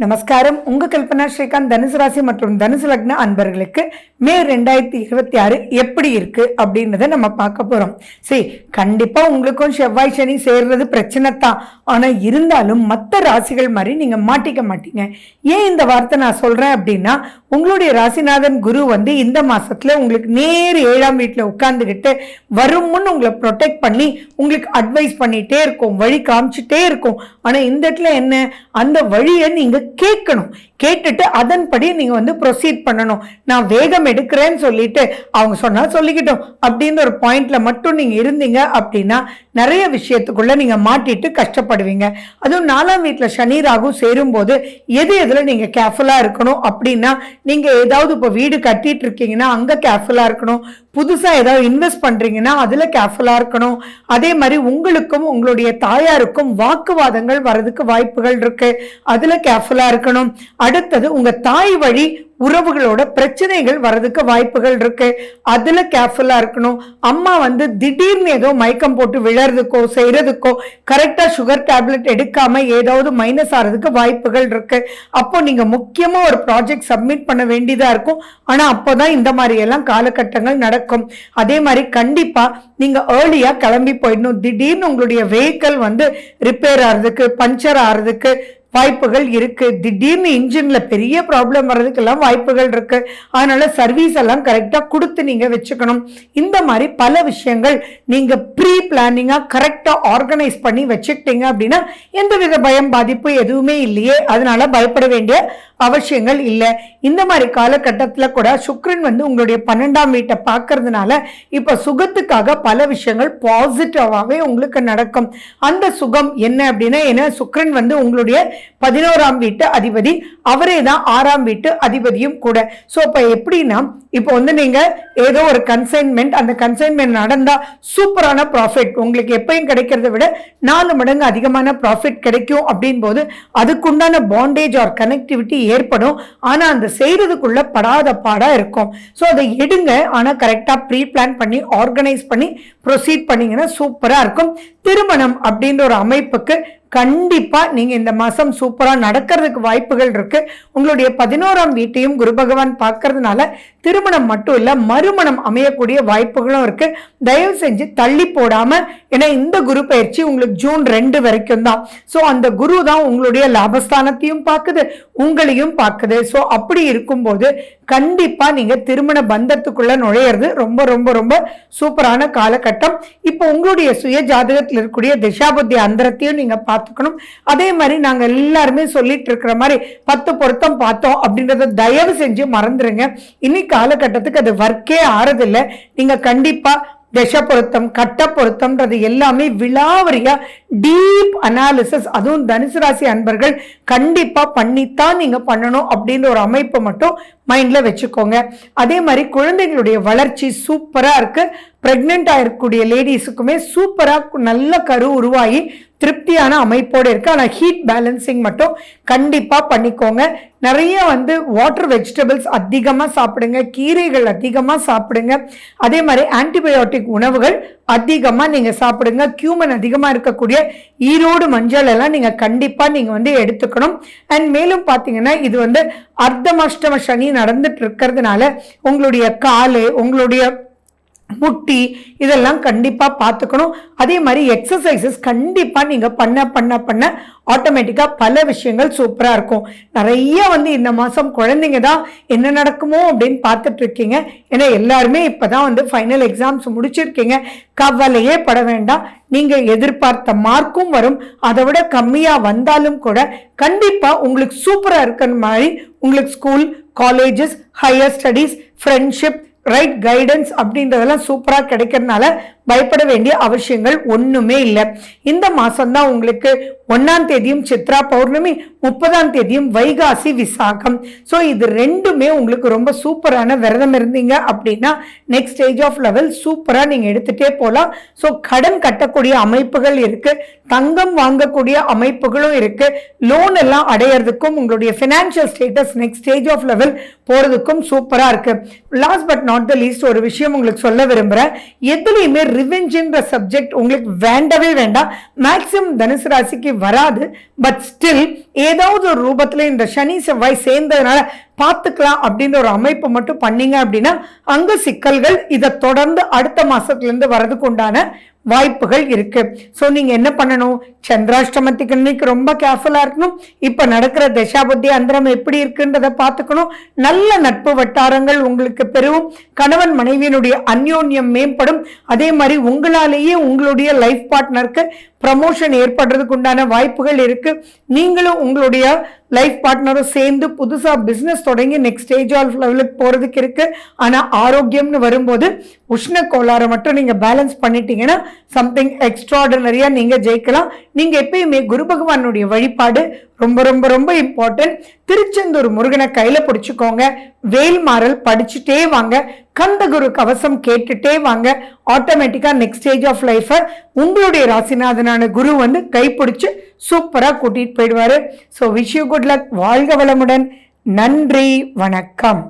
நமஸ்காரம். உங்க கல்பனா ஸ்ரீகாந்த். தனுசு ராசி மற்றும் தனுசு லக்ன அன்பர்களுக்கு மே 2026 எப்படி இருக்கு அப்படின்றத நம்ம பார்க்க போறோம். சரி, கண்டிப்பா உங்களுக்கும் செவ்வாய் சனி சேர்றது பிரச்சனை தான். ஆனா இருந்தாலும் மற்ற ராசிகள் மாதிரி நீங்க மாட்டிக்க மாட்டீங்க. ஏன் இந்த வார்த்தை நான் சொல்றேன் அப்படின்னா, உங்களுடைய ராசிநாதன் குரு இந்த மாசத்துல உங்களுக்கு நேர் 7ஆம் வீட்டுல உட்கார்ந்துகிட்டு வரும் முன் உங்களை ப்ரொடெக்ட் பண்ணி உங்களுக்கு அட்வைஸ் பண்ணிட்டே இருக்கும், வழி காமிச்சுட்டே இருக்கும். ஆனா இந்த இடத்துல என்ன, அந்த வழியை நீங்க கேட்கணும். கேட்டுட்டு அதன்படி நீங்க ப்ரொசீட் பண்ணணும். நான் வேகம் எடுக்கிறேன்னு சொல்லிட்டு அவங்க சொன்னா சொல்லிக்கிட்டோம் அப்படின்ற ஒரு பாயிண்ட்ல மட்டும் நீங்க இருந்தீங்க அப்படின்னா நிறைய விஷயத்துக்குள்ள நீங்க மாட்டிட்டு கஷ்டப்படுவீங்க. அதுவும் 4ஆம் வீட்டுல சனி ராகு சேரும் போது எதுல நீங்க கேர்ஃபுல்லா இருக்கணும் அப்படின்னா, நீங்க ஏதாவது இப்போ வீடு கட்டிட்டு இருக்கீங்கன்னா அங்க கேர்ஃபுல்லா இருக்கணும். புதுசா ஏதாவது இன்வெஸ்ட் பண்றீங்கன்னா அதுல கேர்ஃபுல்லா இருக்கணும். அதே மாதிரி உங்களுக்கும் உங்களுடைய தாயாருக்கும் வாக்குவாதங்கள் வர்றதுக்கு வாய்ப்புகள் இருக்கு, அதுல கேர்ஃபுல்லா இருக்கணும். அடுத்தது உங்க தாய் வழி உறவுகளோட பிரச்சனைகள் வர்றதுக்கு வாய்ப்புகள் இருக்கு, அதுல கேர்ஃபுல்லா இருக்கணும். அம்மா திடீர்னு ஏதோ மயக்கம் போட்டு விழறதுக்கோ செய்யறதுக்கோ கரெக்டா சுகர் டேப்லெட் எடுக்காம ஏதாவது மைனஸ் ஆறதுக்கு வாய்ப்புகள் இருக்கு. அப்போ நீங்க முக்கியமா ஒரு ப்ராஜெக்ட் சப்மிட் பண்ண வேண்டியதா இருக்கும். ஆனா அப்போதான் இந்த மாதிரி எல்லாம் காலகட்டங்கள் நடக்கும். அதே மாதிரி கண்டிப்பா நீங்க ஏர்லியா கிளம்பி போயிடணும். திடீர்னு உங்களுடைய வெஹிக்கிள் ரிப்பேர் ஆறதுக்கு, பஞ்சர் ஆறதுக்கு வாய்ப்புகள் இருக்கு. திடீர்னு இன்ஜின்ல பெரிய ப்ராப்ளம் வர்றதுக்கெல்லாம் வாய்ப்புகள் இருக்கு. அதனால சர்வீஸ் எல்லாம் கரெக்டா கொடுத்து நீங்க வச்சுக்கணும். இந்த மாதிரி பல விஷயங்கள் நீங்க ப்ரீ பிளானிங்கா கரெக்டா ஆர்கனைஸ் பண்ணி வச்சுக்கிட்டீங்க அப்படின்னா எந்தவித பயம் பாதிப்பு எதுவுமே இல்லையே, அதனால பயப்பட வேண்டிய அவசியங்கள் இல்லை. இந்த மாதிரி காலகட்டத்தில் கூட சுக்கிரன் உங்களுடைய 12ஆம் வீட்டை பார்க்கறதுனால இப்ப சுகத்துக்காக பல விஷயங்கள் பாசிட்டிவாவே உங்களுக்கு நடக்கும். அந்த சுகம் என்ன அப்படின்னா, ஏன்னா சுக்கிரன் உங்களுடைய 11ஆம் வீட்டு அதிபதி, அவரே தான் 6ஆம் வீட்டு அதிபதியும் கூட. சோ இப்ப எப்படின்னா, இப்போ நீங்க ஏதோ ஒரு கன்சைன்மெண்ட், அந்த கன்சைன்மெண்ட் நடந்தா சூப்பரான ப்ராஃபிட் உங்களுக்கு எப்பயும் கிடைக்கிறத விட 4 மடங்கு அதிகமான ப்ராஃபிட் கிடைக்கும். அப்படின் போது அதுக்குண்டான பாண்டேஜ் ஆர் கனெக்டிவிட்டி ஏற்படும். ஆனா அந்த செய்யறதுக்குள்ள படாத பாடா இருக்கும். ஸோ அதை எடுங்க, ஆனா கரெக்டா ப்ரீ பிளான் பண்ணி ஆர்கனைஸ் பண்ணி ப்ரொசீட் பண்ணீங்கன்னா சூப்பரா இருக்கும். திருமணம் அப்படின்ற ஒரு அமைப்புக்கு கண்டிப்பா நீங்க இந்த மாசம் சூப்பரா நடக்கிறதுக்கு வாய்ப்புகள் இருக்கு. உங்களுடைய 11ஆம் வீட்டையும் குரு பகவான் பார்க்கறதுனால திருமணம் மட்டும் இல்ல, மறுமணம் அமையக்கூடிய வாய்ப்புகளும் இருக்கு. தயவு செஞ்சு தள்ளி போடாம, ஏன்னா இந்த குரு பயிற்சி உங்களுக்கு ஜூன் 2 வரைக்கும் தான். சோ அந்த குரு தான் உங்களுடைய லாபஸ்தானத்தையும் பார்க்குது, உங்களையும் பார்க்குது. சோ அப்படி இருக்கும்போது கண்டிப்பா நீங்க திருமண பந்தத்துக்குள்ள நுழையிறது ரொம்ப ரொம்ப ரொம்ப சூப்பரான காலகட்டம். இப்போ உங்களுடைய சுய ஜாதகத்தில் இருக்கக்கூடிய திசாபுத்தி அந்தரத்தையும் நீங்க பார்த்துக்கணும். அதே மாதிரி நாங்க எல்லாருமே சொல்லிட்டு இருக்கிற மாதிரி 10 பொருத்தம் பார்த்தோம் அப்படின்றத தயவு செஞ்சு மறந்துருங்க. இன்னைக்கு காலகட்டத்துக்கு அது வர்க்கே ஆறதில்லை. நீங்க கண்டிப்பா தச பொருத்தம், கட்ட பொருத்தம்ன்றது எல்லாமே விலாவரியா டீப் அனாலிசிஸ், அதுவும் தனுசு ராசி அன்பர்கள் கண்டிப்பா பண்ணித்தான் நீங்க பண்ணணும் அப்படின்ற ஒரு அமைப்பை மட்டும் மைண்ட்ல வச்சுக்கோங்க. அதே மாதிரி குழந்தைகளுடைய வளர்ச்சி சூப்பரா இருக்கு. பிரெக்னென்ட் ஆயிருக்கக்கூடிய லேடிஸுக்குமே சூப்பரா நல்ல கரு உருவாகி திருப்தியான அமைப்போடு இருக்கு. ஆனா ஹீட் பேலன்சிங் மட்டும் கண்டிப்பா பண்ணிக்கோங்க. நிறைய வாட்டர் வெஜிடபிள்ஸ் அதிகமா சாப்பிடுங்க, கீரைகள் அதிகமா சாப்பிடுங்க. அதே மாதிரி ஆன்டிபயோட்டிக் உணவுகள் அதிகமா நீங்க சாப்பிடுங்க. கியூமன் அதிகமா இருக்கக்கூடிய ஈரோடு மஞ்சள் எல்லாம் நீங்க கண்டிப்பா நீங்க எடுத்துக்கணும். அண்ட் மேலும் பாத்தீங்கன்னா இது அர்த்தமஷ்டம சனி நடந்துட்டு இருக்கிறதுனால உங்களுடைய காலு, உங்களுடைய முட்டி இதெல்லாம் கண்டிப்பா பார்த்துக்கணும். அதே மாதிரி எக்ஸசைசஸ் கண்டிப்பா நீங்க பண்ண பண்ண பண்ண ஆட்டோமேட்டிக்கா பல விஷயங்கள் சூப்பரா இருக்கும். நிறைய இந்த மாசம் குழந்தைங்க தான் என்ன நடக்குமோ அப்படின்னு பார்த்துட்டு இருக்கீங்க. ஏன்னா எல்லாருமே இப்பதான் ஃபைனல் எக்ஸாம்ஸ் முடிச்சிருக்கீங்க. கவலையே பட வேண்டாம். நீங்க எதிர்பார்த்த மார்க்கும் வரும். அதை விட கம்மியா வந்தாலும் கூட கண்டிப்பா உங்களுக்கு சூப்பரா இருக்கிற மாதிரி உங்களுக்கு school, colleges, higher studies, friendship, right guidance அப்படின்றதெல்லாம் சூப்பரா கிடைக்கிறதுனால பயப்பட வேண்டிய அவசியங்கள் ஒண்ணுமே இல்லை. இந்த மாசம் தான் உங்களுக்கு 1ஆம் தேதியும் சித்ரா பௌர்ணமி, 30ஆம் தேதியும் வைகாசி விசாகம். ஸோ இது ரெண்டுமே உங்களுக்கு ரொம்ப சூப்பரான விரதம் இருந்தீங்க அப்படின்னா நெக்ஸ்ட் ஸ்டேஜ் ஆஃப் லெவல் சூப்பரா நீங்க எடுத்துட்டே போகலாம். ஸோ கடன் கட்டக்கூடிய அமைப்புகள் இருக்கு, தங்கம் வாங்கக்கூடிய அமைப்புகளும் இருக்கு, லோன் எல்லாம் அடையிறதுக்கும் உங்களுடைய financial status next stage of level போறதுக்கும் சூப்பரா இருக்கு. Last but not the least ஒரு விஷயம் உங்களுக்கு சொல்ல விரும்புறேன். எதுலையுமே ரிவெஞ்சுன்ற சப்ஜெக்ட் உங்களுக்கு வேண்டவே வேண்டாம். மேக்சிமம் தனுசு ராசிக்கு வராது. பட் ஸ்டில் ஏதாவது ஒரு ரூபத்தில் இந்த சனி செவ்வாய் சேர்ந்ததுனால பார்த்துக்கலாம் அப்படின்ற ஒரு அமைப்பு மட்டும் பண்ணீங்க அப்படின்னா அங்க சிக்கல்கள் இதை தொடர்ந்து அடுத்த மாசத்துல இருந்து வர்றதுக்கு உண்டான வாய்ப்புகள் இருக்கு. ஸோ நீங்க என்ன பண்ணணும், சந்திராஷ்டமத்துக்கு இன்னைக்கு ரொம்ப கேர்ஃபுல்லா இருக்கணும். இப்ப நடக்கிற தசாபுத்தி அந்தரம் எப்படி இருக்குன்றத பார்த்துக்கணும். நல்ல நட்பு வட்டாரங்கள் உங்களுக்கு பெரும், கணவன் மனைவியினுடைய அந்யோன்யம் மேம்படும். அதே மாதிரி உங்களாலேயே உங்களுடைய லைஃப் பார்ட்னருக்கு ப்ரமோஷன் ஏற்படுறதுக்கு உண்டான வாய்ப்புகள் இருக்கு. நீங்களும் உங்களுடைய லைஃப் பார்ட்னரும் சேர்ந்து புதுசா பிசினஸ் தொடங்கி நெக்ஸ்ட் ஸ்டேஜ் ஆஃப் லெவலுக்கு போறதுக்கு இருக்கு. ஆனா ஆரோக்கியம்னு வரும்போது உஷ்ண கோளாறை மட்டும் நீங்க பேலன்ஸ் பண்ணிட்டீங்கன்னா சம்திங் எக்ஸ்ட்ராடனரியா நீங்க ஜெயிக்கலாம். நீங்க எப்பயுமே குரு பகவானுடைய வழிபாடு ரொம்ப ரொம்ப ரொம்ப இம்பார்ட்டன்ட். திருச்செந்தூர் முருகனை கையில பிடிச்சுக்கோங்க. வேல்மாறல் படிச்சுட்டே வாங்க. கந்தகுரு கவசம் கேட்டுட்டே வாங்க. ஆட்டோமேட்டிக்கா நெக்ஸ்ட் ஸ்டேஜ் ஆஃப் லைஃப் உங்களுடைய ராசிநாதனான குரு வந்து கைப்பிடிச்சு சூப்பரா கூட்டிட்டு போயிடுவாரு. So wish you good luck. வாழ்க வளமுடன். நன்றி, வணக்கம்.